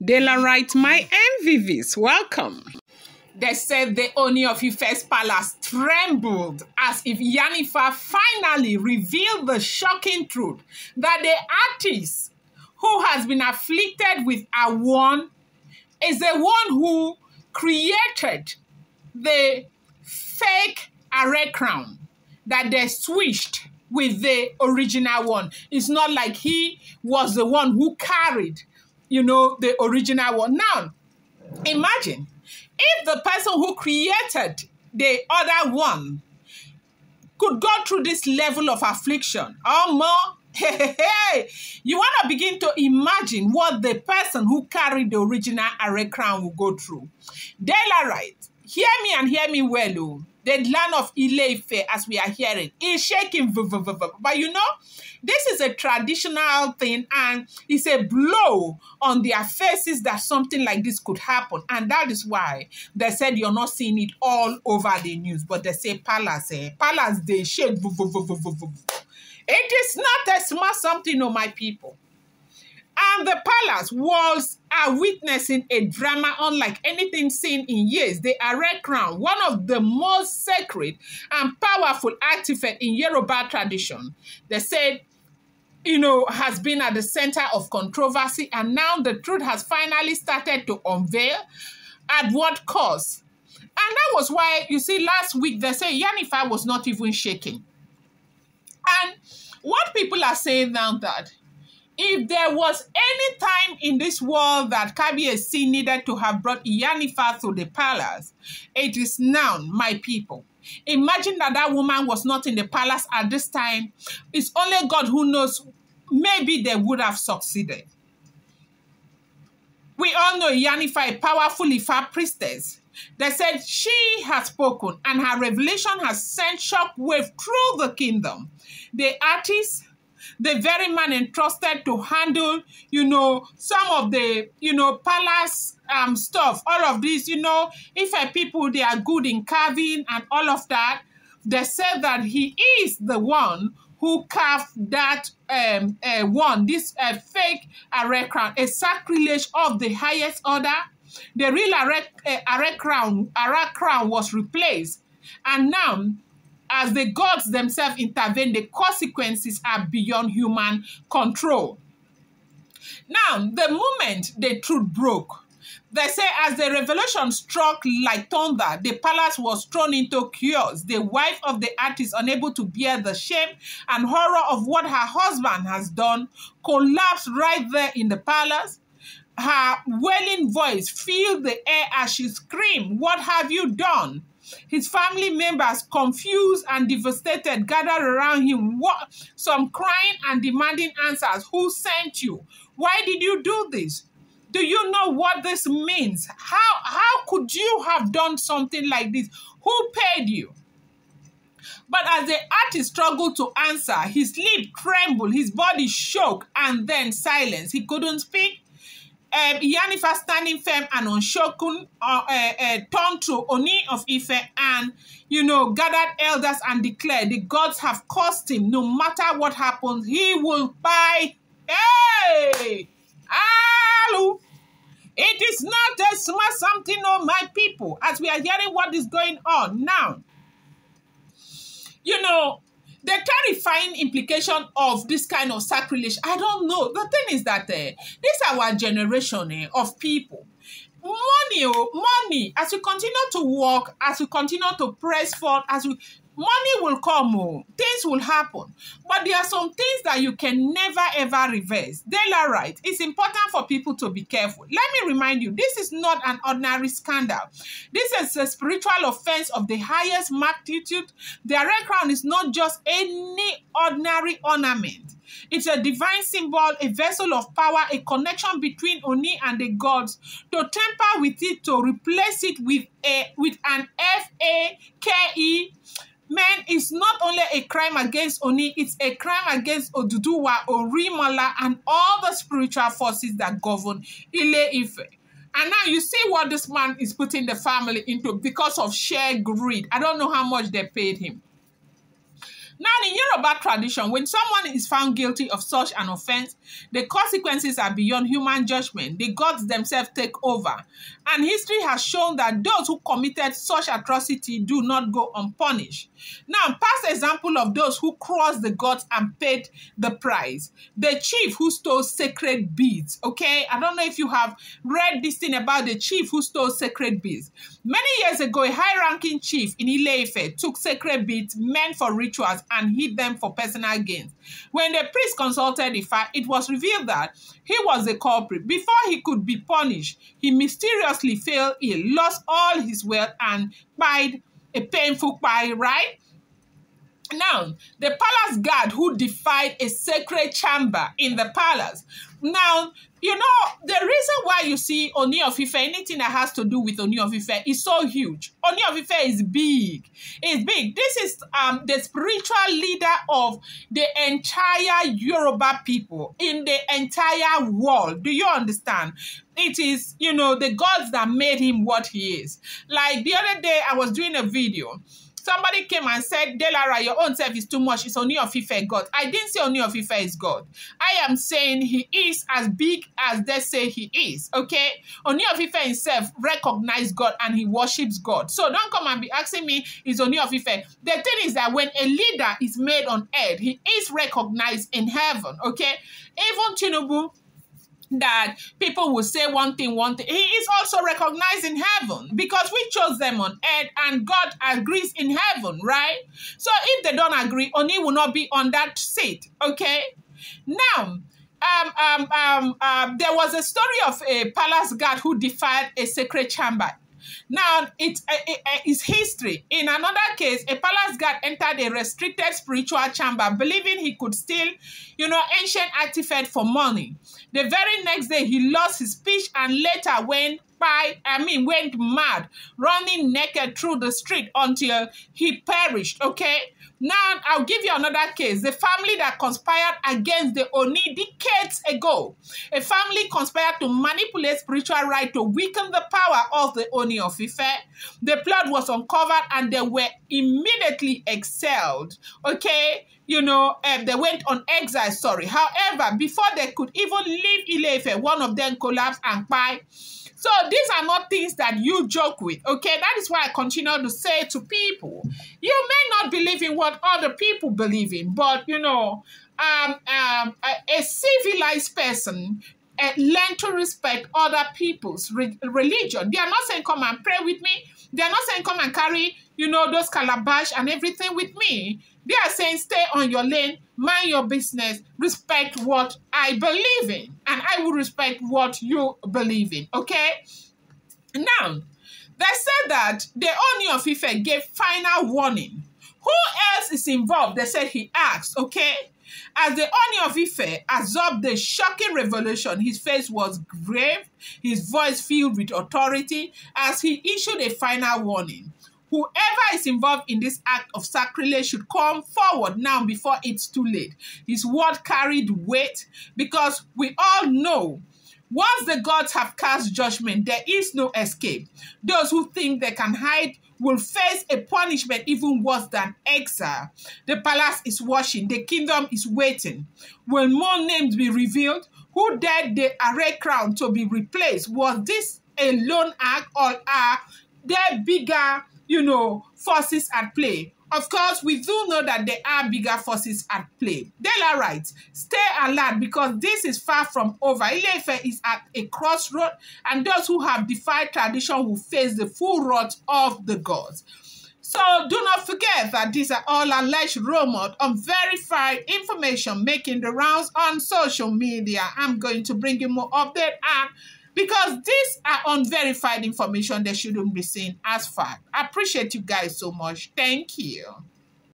Dela writes, my MVVs, welcome. They said the Ooni of Ife's palace trembled as if Iyanifa finally revealed the shocking truth that the artist who has been afflicted with a one is the one who created the fake Aare crown that they switched with the original one. It's not like he was the one who carried, the original one. Now, imagine if the person who created the other one could go through this level of affliction or more. You want to begin to imagine what the person who carried the original Aare crown will go through. Dela writes, hear me and hear me well, oh. The land of Iyanifa, as we are hearing, is shaking. But this is a traditional thing and it's a blow on their faces that something like this could happen. And that is why they said you're not seeing it all over the news. But they say palace, palace, they shake. It is not a small something, oh my people. And the palace walls are witnessing a drama unlike anything seen in years. The Aare crown, one of the most sacred and powerful artifacts in Yoruba tradition, they said, has been at the center of controversy. And now the truth has finally started to unveil. At what cost? And that was why, last week they say Iyanifa was not even shaking. And what people are saying now that if there was any time in this world that Kabiyesi needed to have brought Iyanifa to the palace, it is now, my people. Imagine that woman was not in the palace at this time. It's only God who knows. Maybe they would have succeeded. We all know Iyanifa, a powerful Ifa priestess. They said she has spoken and her revelation has sent shockwave through the kingdom. The artist, the very man entrusted to handle, some of the, palace stuff, all of this, if people, they are good in carving and all of that, they said that he is the one who carved that this fake Aare crown, a sacrilege of the highest order. The real Aare crown was replaced. And now, as the gods themselves intervene, the consequences are beyond human control. Now, the moment the truth broke, they say as the revelation struck like thunder, the palace was thrown into chaos. The wife of the artist, unable to bear the shame and horror of what her husband has done, collapsed right there in the palace. Her wailing voice filled the air as she screamed, "What have you done?" His family members, confused and devastated, gathered around him, some crying and demanding answers. Who sent you? Why did you do this? Do you know what this means? How could you have done something like this? Who paid you? But as the artist struggled to answer, his lip trembled, his body shook, and then silence. He couldn't speak. Iyanifa, standing firm and unshaken, turned to Ooni of Ife and, gathered elders and declared, the gods have cursed him. No matter what happens, he will buy. Hey! Hello! It is not a small something, oh my people, as we are hearing what is going on now. The terrifying implication of this kind of sacrilege, I don't know. The thing is that this is our generation of people. Money, as we continue to work, as we continue to press forward, money will come, things will happen. But there are some things that you can never ever reverse. Dela writes, it's important for people to be careful. Let me remind you, this is not an ordinary scandal. This is a spiritual offense of the highest magnitude. The Aare crown is not just any ordinary ornament. It's a divine symbol, a vessel of power, a connection between Ooni and the gods. To tamper with it, to replace it with an Fake, man, it's not only a crime against Ooni, it's a crime against Oduduwa, Orimala, and all the spiritual forces that govern Ile-Ife. And now you see what this man is putting the family into because of sheer greed. I don't know how much they paid him. Now, in Yoruba tradition, when someone is found guilty of such an offense, the consequences are beyond human judgment. The gods themselves take over. And history has shown that those who committed such atrocity do not go unpunished. Now, past example of those who crossed the gods and paid the price. The chief who stole sacred beads, okay? I don't know if you have read this thing about the chief who stole sacred beads. Many years ago, a high-ranking chief in Iyanifa took sacred beads meant for rituals and hid them for personal gains. When the priest consulted Ifa, it was revealed that he was the culprit. Before he could be punished, he mysteriously fell ill, lost all his wealth, and died a painful death, right? Now, the palace guard who defied a sacred chamber in the palace. Now, you know, the reason why you see Ooni of Ife, anything that has to do with Ooni of Ife is so huge. Ooni of Ife is big. It's big. This is the spiritual leader of the entire Yoruba people in the entire world. Do you understand? It is, you know, the gods that made him what he is. Like the other day, I was doing a video. Somebody came and said, Delara, your own self is too much. It's Ooni of Ife God. I didn't say Ooni of Ife is God. I am saying he is as big as they say he is, okay? Ooni of Ife himself recognizes God and he worships God. So don't come and be asking me, is Ooni of Ife? The thing is that when a leader is made on earth, he is recognized in heaven, okay? Even Tinubu, that people will say one thing, he is also recognized in heaven because we chose them on earth and God agrees in heaven, right? So if they don't agree, Oni will not be on that seat, okay? Now, there was a story of a palace guard who defied a sacred chamber. Now, it's history. In another case, a palace guard entered a restricted spiritual chamber, believing he could steal, you know, ancient artifact for money. The very next day, he lost his speech and later went mad, running naked through the street until he perished, okay? Now, I'll give you another case. The family that conspired against the Oni decades ago. A family conspired to manipulate spiritual right to weaken the power of the Ooni of Ife. The plot was uncovered and they were immediately exiled, okay? You know, they went on exile, sorry. However, before they could even leave Ile-Ife, one of them collapsed and died. So these are not things that you joke with, okay? That is why I continue to say to people, you may not believe in what other people believe in, but, you know, a civilized person learn to respect other people's religion. They are not saying, come and pray with me. They are not saying, come and carry, you know, those calabash and everything with me. They are saying, stay on your lane, mind your business, respect what I believe in, and I will respect what you believe in, okay? Now, they said that the Ooni of Ife gave final warning. Who else is involved? They said he asked, okay? As the Ooni of Ife absorbed the shocking revelation, his face was grave, his voice filled with authority as he issued a final warning. Whoever is involved in this act of sacrilege should come forward now before it's too late. His word carried weight because we all know once the gods have cast judgment, there is no escape. Those who think they can hide will face a punishment even worse than exile. The palace is watching. The kingdom is waiting. Will more names be revealed? Who dared the Aare crown to be replaced? Was this a lone act or are there bigger, you know, forces at play? Of course, we do know that there are bigger forces at play. Dela writes, stay alert because this is far from over. Ile-Ife is at a crossroad and those who have defied tradition will face the full wrath of the gods. So do not forget that these are all alleged rumors, unverified information making the rounds on social media. I'm going to bring you more update and because these are unverified information, they shouldn't be seen as fact. I appreciate you guys so much. Thank you.